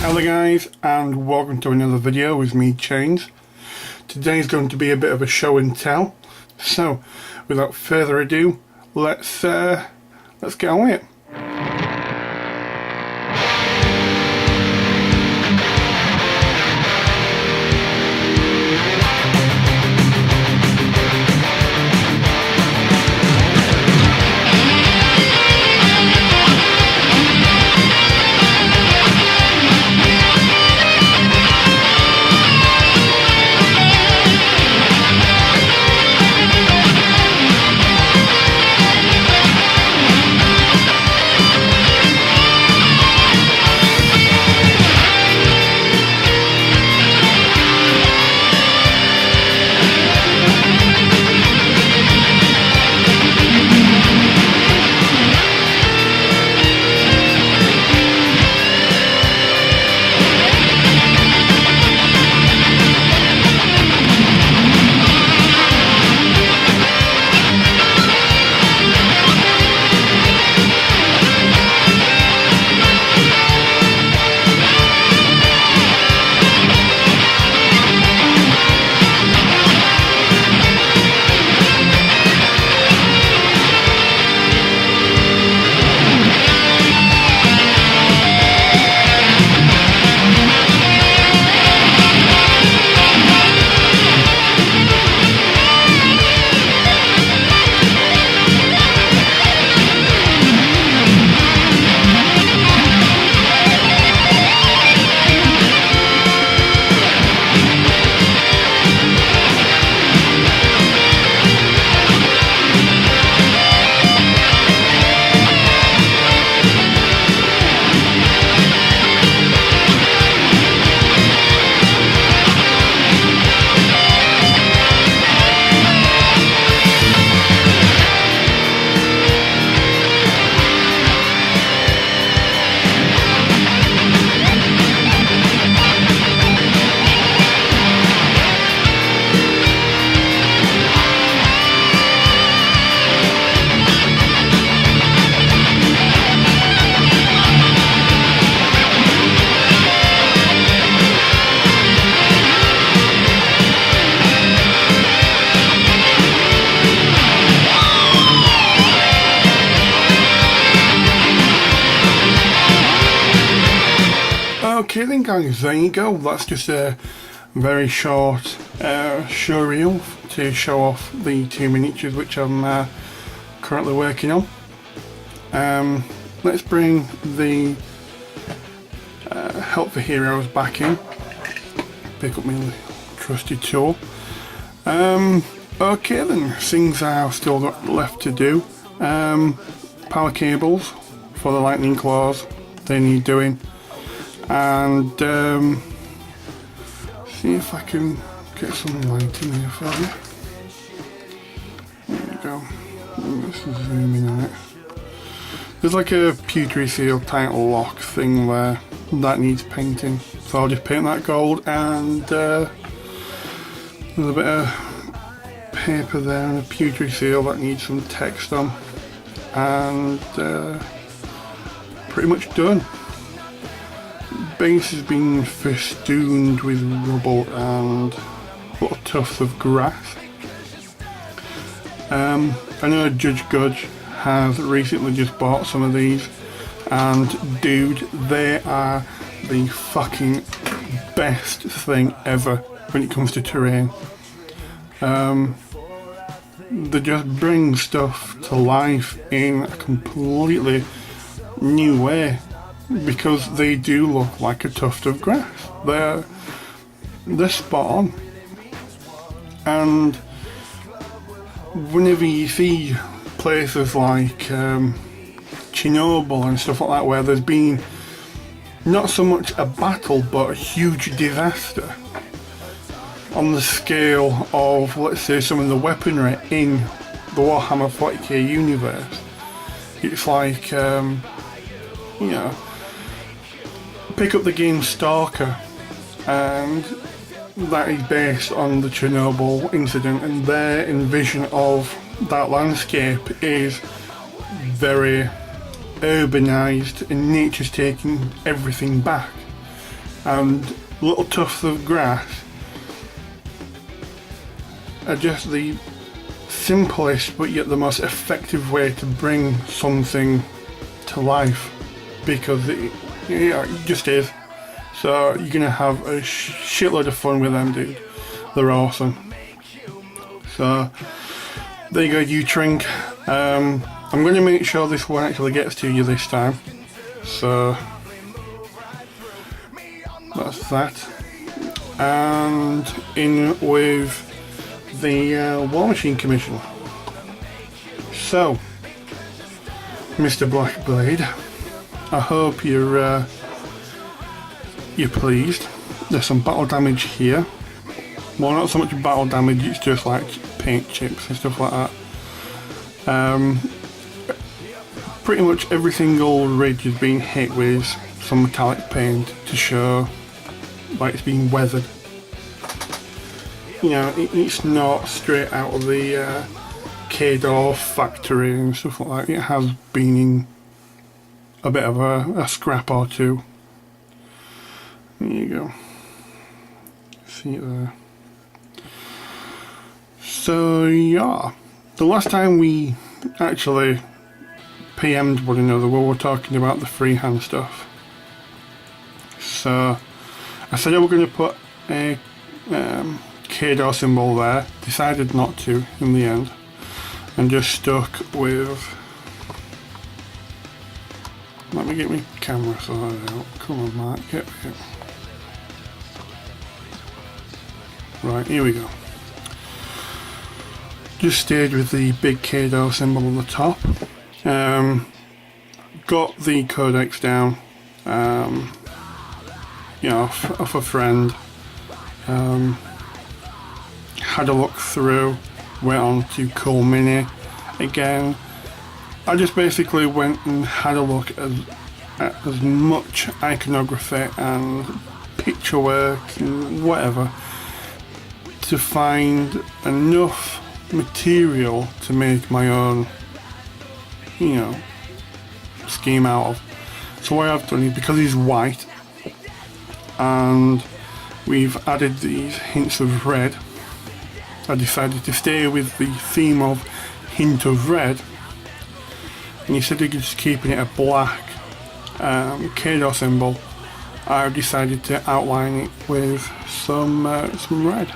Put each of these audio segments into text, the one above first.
Hello guys, and welcome to another video with me, Chains. Today's going to be a bit of a show and tell. So, without further ado, let's get on with it. Okay then guys, there you go. That's just a very short show reel to show off the two miniatures which I'm currently working on. Let's bring the Help for Heroes back in. Pick up my trusty tool. Okay then, things I've still got left to do. Power cables for the lightning claws, they need doing. And see if I can get some light in here for you. There you go. Let's zoom in on it. There's like a pewtery seal type lock thing there that needs painting, so I'll just paint that gold. And there's a bit of paper there and a pewtery seal that needs some text on, and pretty much done. Base has been festooned with rubble and little tufts of grass. I know Judge Gudge has recently just bought some of these, and dude, they are the fucking best thing ever when it comes to terrain. They just bring stuff to life in a completely new way, because they do look like a tuft of grass. They're spot on. And whenever you see places like Chernobyl and stuff like that, where there's been not so much a battle but a huge disaster on the scale of, let's say, some of the weaponry in the Warhammer 40k universe, it's like, you know, pick up the game Stalker, and that is based on the Chernobyl incident, and their envision of that landscape is very urbanised and nature's taking everything back. and little tufts of grass are just the simplest but yet the most effective way to bring something to life, because it just is. So you're gonna have a shitload of fun with them, dude. They're awesome. So there you go, you Trink. I'm gonna make sure this one actually gets to you this time. So that's that. And in with the War Machine Commission. So, Mr. Blackblade, I hope you're pleased. There's some battle damage here. Well, not so much battle damage, it's just like paint chips and stuff like that. Pretty much every single ridge has been hit with some metallic paint to show like it's been weathered. You know, it's not straight out of the K-Door factory and stuff like that. It has been in a bit of a scrap or two. There you go. See it there. So yeah, the last time we actually PM'd one another, we were talking about the freehand stuff. So I said I was going to put a K-Door symbol there, decided not to in the end, and just stuck with, let me get my camera sorted out, come on Mark, get it. Right, here we go. Just stayed with the big K-Door symbol on the top. Got the codex down, you know, off a friend. Had a look through, went on to Cool Mini again. I just basically went and had a look at as much iconography and picture work and whatever to find enough material to make my own, you know, scheme out of. So what I've done is, because he's white and we've added these hints of red, I decided to stay with the theme of hint of red, and instead of just keeping it a black K-Door symbol, I've decided to outline it with some red.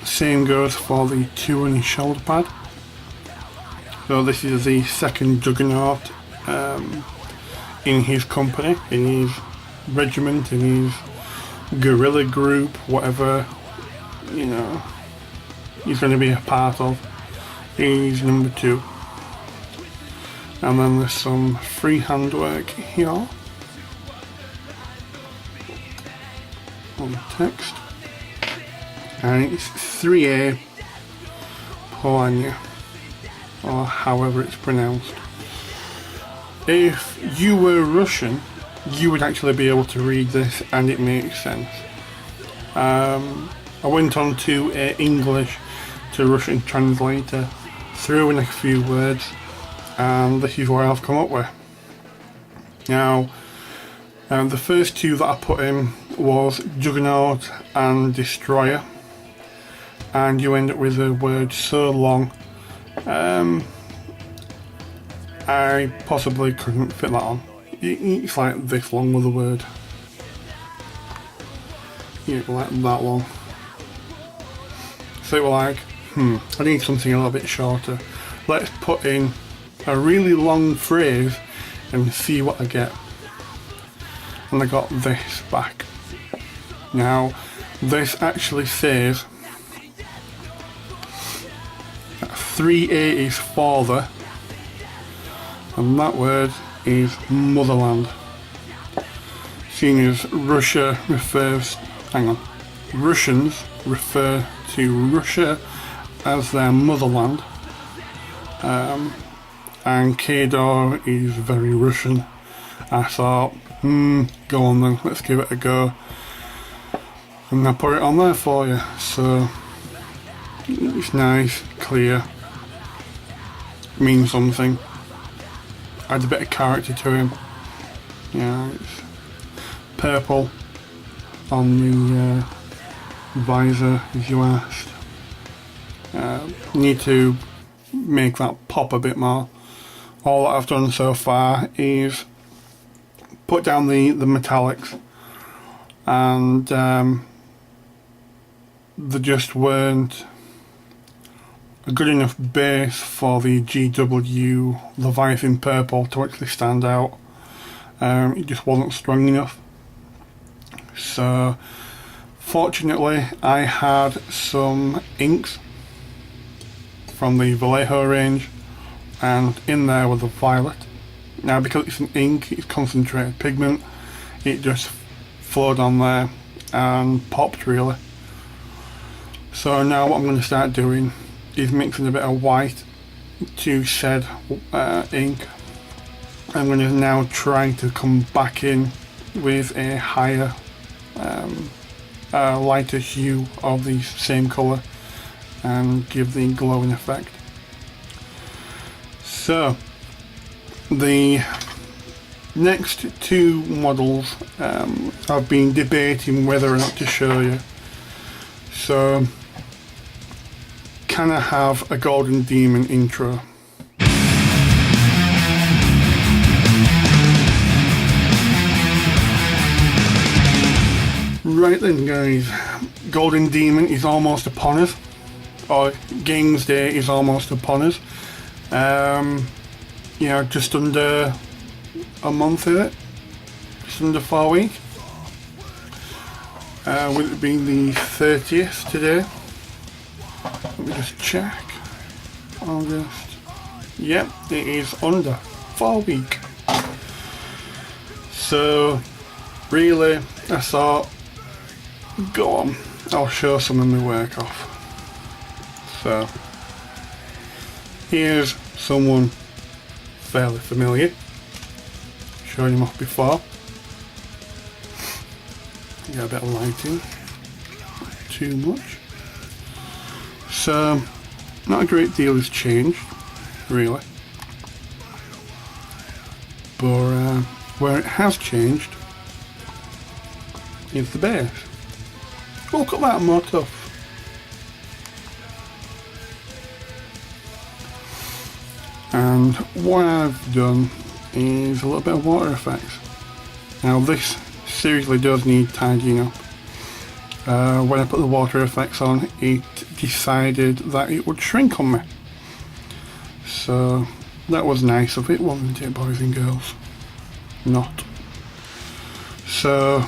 Same goes for the 2-inch shoulder pad. So this is the second Juggernaut in his company, in his regiment, in his guerrilla group, whatever, you know, he's going to be a part of. He's number 2. And then there's some freehand work here on the text. And it's 3A Polania, or however it's pronounced. If you were Russian, you would actually be able to read this and it makes sense. I went on to an English to Russian translator, threw in a few words, and this is what I've come up with. Now, the first two that I put in was Juggernaut and Destroyer, and you end up with a word so long I possibly couldn't fit that on. It's like this long with a word. Yeah, like that long. So we're like, I need something a little bit shorter. Let's put in a really long phrase and see what I get. And I got this back. Now, this actually says that 3A is father, and that word is motherland. Seeing as Russia refers, Russians refer to Russia as their motherland, and K-Door is very Russian. I thought, go on then, let's give it a go. And I put it on there for you, so it's nice, clear, means something, adds a bit of character to him. Yeah, it's purple on the visor, as you asked. Need to make that pop a bit more. All that I've done so far is put down the metallics, and they just weren't a good enough base for the GW Leviathan purple to actually stand out. It just wasn't strong enough. So fortunately I had some inks from the Vallejo range, and in there was a violet. Now because it's an ink, it's concentrated pigment, it just flowed on there and popped really. So now what I'm going to start doing is mixing a bit of white to said ink. I'm going to now try to come back in with a higher, lighter hue of the same colour and give the glowing effect. So the next two models I've been debating whether or not to show you. So can I have a Golden Demon intro? Right then guys, Golden Demon is almost upon us, or Games Day is almost upon us. Yeah, just under a month of it, just under 4 weeks. With it being the 30th today. Let me just check. August. Yep, it is under 4 weeks. So really I thought, go on, I'll show some of my work off. So here's someone fairly familiar, shown him off before. Got a bit of lighting, not too much. So not a great deal has changed really, but where it has changed is the base. Look at that, more tough. And what I've done is a little bit of water effects. Now this seriously does need tidying up. When I put the water effects on, it decided that it would shrink on me. So that was nice of it, wasn't it, boys and girls? Not. So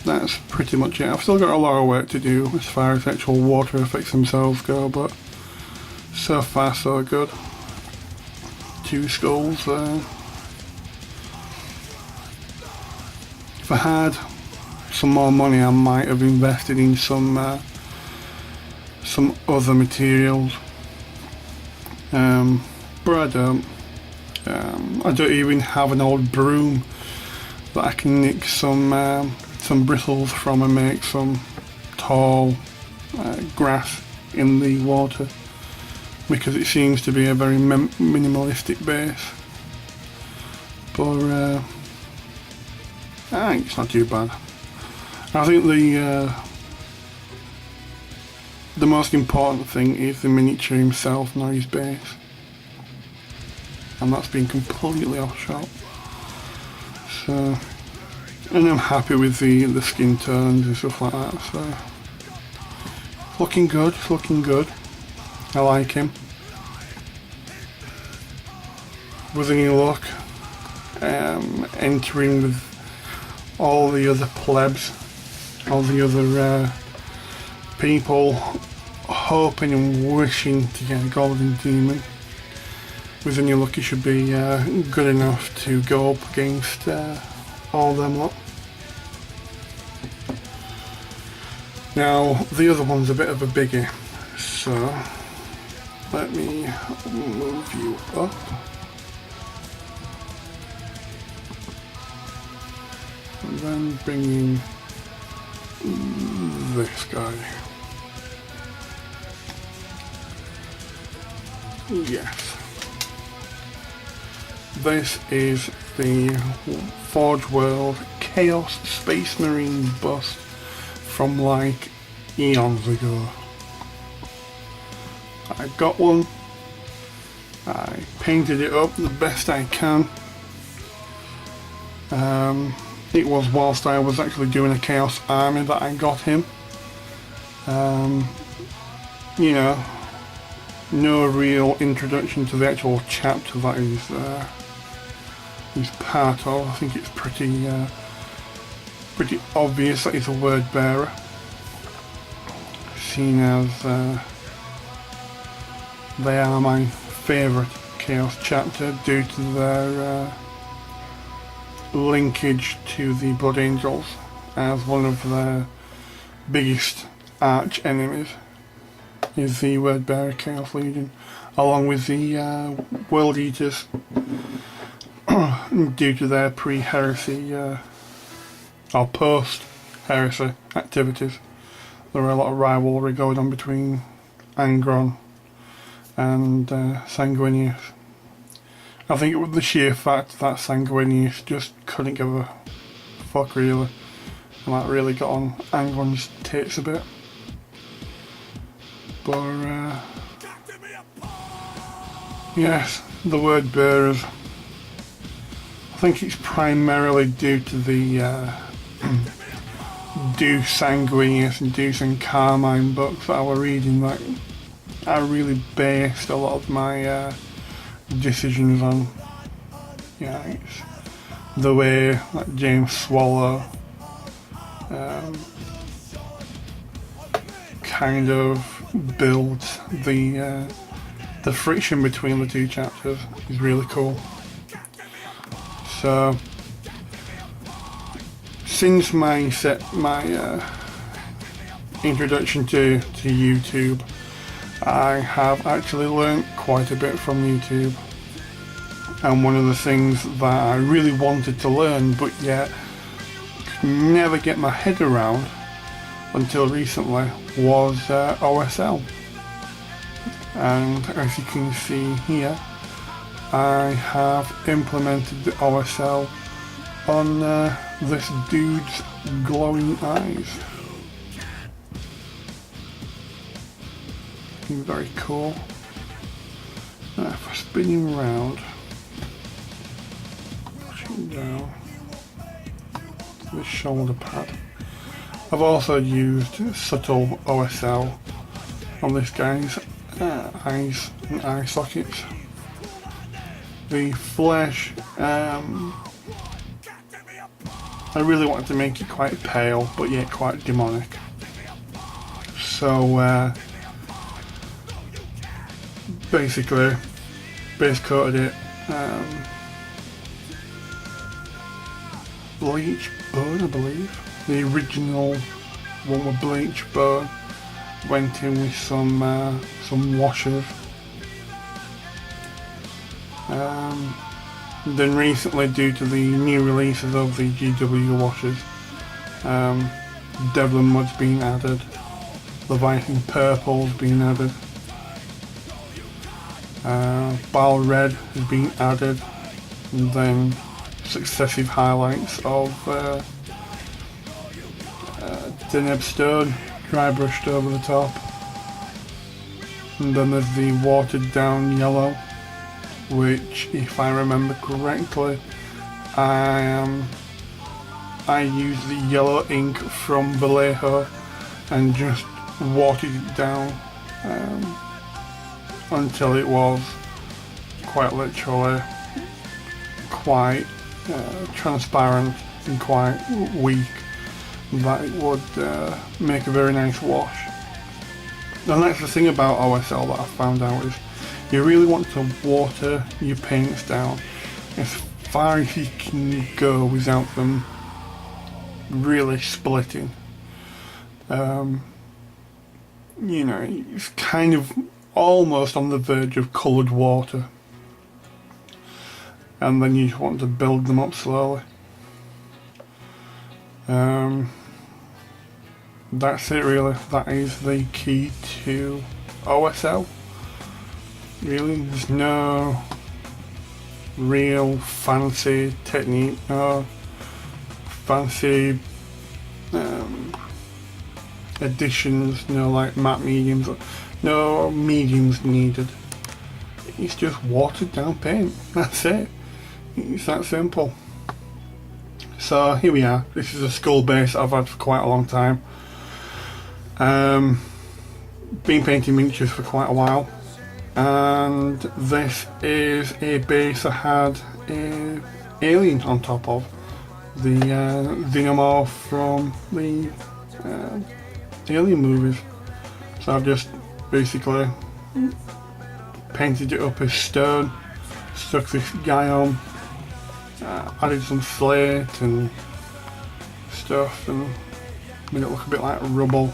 that's pretty much it. I've still got a lot of work to do as far as actual water effects themselves go, but so far so good. 2 skulls there. If I had some more money I might have invested in some other materials, but I don't. I don't even have an old broom that I can nick some bristles from and make some tall grass in the water, because it seems to be a very minimalistic base. But I think it's not too bad. I think the most important thing is the miniature himself, not his base, and that's been completely off shot. So, and I'm happy with the skin tones and stuff like that. So, it's looking good. It's looking good. I like him. With any luck, entering with all the other plebs, all the other people hoping and wishing to get a Golden Demon. With any luck, he should be good enough to go up against all them lot. Now the other one's a bit of a biggie, so let me move you up. And then bring in this guy. Yes. This is the Forge World Chaos Space Marine bust from like eons ago. I got one, I painted it up the best I can. It was whilst I was actually doing a Chaos Army that I got him. You know, no real introduction to the actual chapter that he's part of. I think it's pretty obvious that he's a word bearer, seeing as they are my favourite Chaos chapter due to their linkage to the Blood Angels as one of their biggest arch enemies is the word bearer Chaos Legion, along with the World Eaters due to their pre-heresy or post-heresy activities. There were a lot of rivalry going on between Angron and Sanguinius. I think it was the sheer fact that Sanguinius just couldn't give a fuck really, and that really got on Angron's tits a bit. But yes, the word bearers. I think it's primarily due to the Deuce Sanguinius and Deuce and Carmine books that I was reading that I really based a lot of my decisions on. Yeah, it's the way that James Swallow kind of builds the friction between the two chapters is really cool. So since my introduction to YouTube, I have actually learnt quite a bit from YouTube, and one of the things that I really wanted to learn but yet could never get my head around until recently was OSL. And as you can see here, I have implemented the OSL on this dude's glowing eyes. Very cool. Now if I spin him round, push him down to the shoulder pad. I've also used subtle OSL on this guy's eyes and eye sockets. The flesh, I really wanted to make it quite pale but yet quite demonic. So basically base coated it bleach bone, I believe. The original one with bleach bone went in with some washers. Then recently, due to the new releases of the GW washers, Devlin Mud's been added, Leviathan Purple's been added, Bile Red has been added, and then successive highlights of Deneb Stone, dry brushed over the top, and then there's the watered down yellow, which, if I remember correctly, I used the yellow ink from Vallejo and just watered it down until it was quite literally quite transparent and quite weak, that it would make a very nice wash. And that's the thing about OSL that I found out, is you really want to water your paints down as far as you can go without them really splitting. You know, it's kind of almost on the verge of coloured water, and then you just want to build them up slowly. That's it really, that is the key to OSL. Really, there's no real fancy technique, no fancy additions, no like matte mediums, no mediums needed. It's just watered down paint, that's it. It's that simple. So here we are. This is a skull base I've had for quite a long time. Been painting miniatures for quite a while, and this is a base I had a alien on top of, the xenomorph from the Alien movies. So I've just basically painted it up as stone, stuck this guy on, added some slate and stuff and made it look a bit like rubble.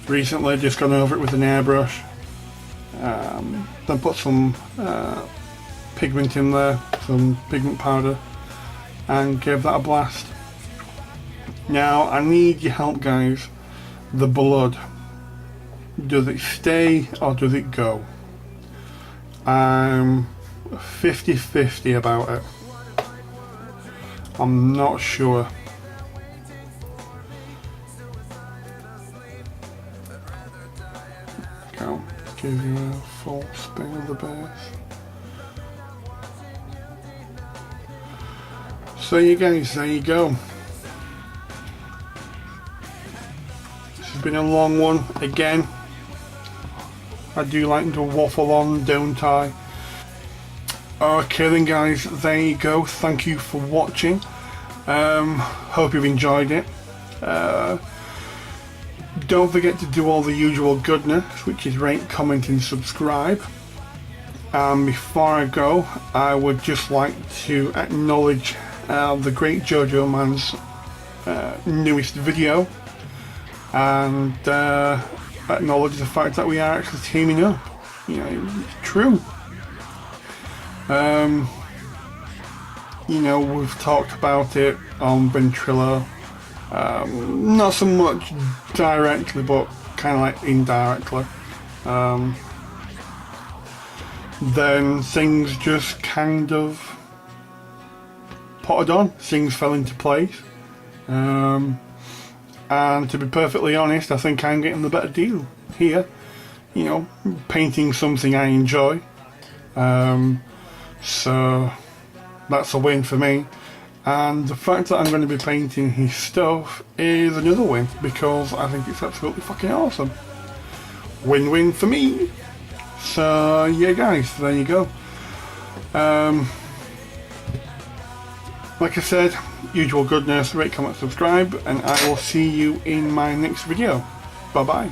Recently just gone over it with an airbrush, then put some pigment in there, some pigment powder, and gave that a blast. Now I need your help, guys. The blood, does it stay or does it go? I'm 50-50 about it. I'm not sure. I'll give you a full spin of the base. So you guys, there you go. This has been a long one again. I do like to waffle on, don't I? Okay then guys, there you go. Thank you for watching. Hope you've enjoyed it. Don't forget to do all the usual goodness, which is rate, comment and subscribe. Before I go, I would just like to acknowledge the great Jojo Man's newest video, and acknowledge the fact that we are actually teaming up. You know, it's true. You know, we've talked about it on Ventrilo, not so much directly, but kind of like indirectly. Then things just kind of potted on, things fell into place. And to be perfectly honest, I think I'm getting the better deal here. You know, painting something I enjoy. So that's a win for me. And the fact that I'm going to be painting his stuff is another win, because I think it's absolutely fucking awesome. Win-win for me. So yeah guys, there you go. Like I said, usual goodness, rate, comment, subscribe, and I will see you in my next video. Bye bye.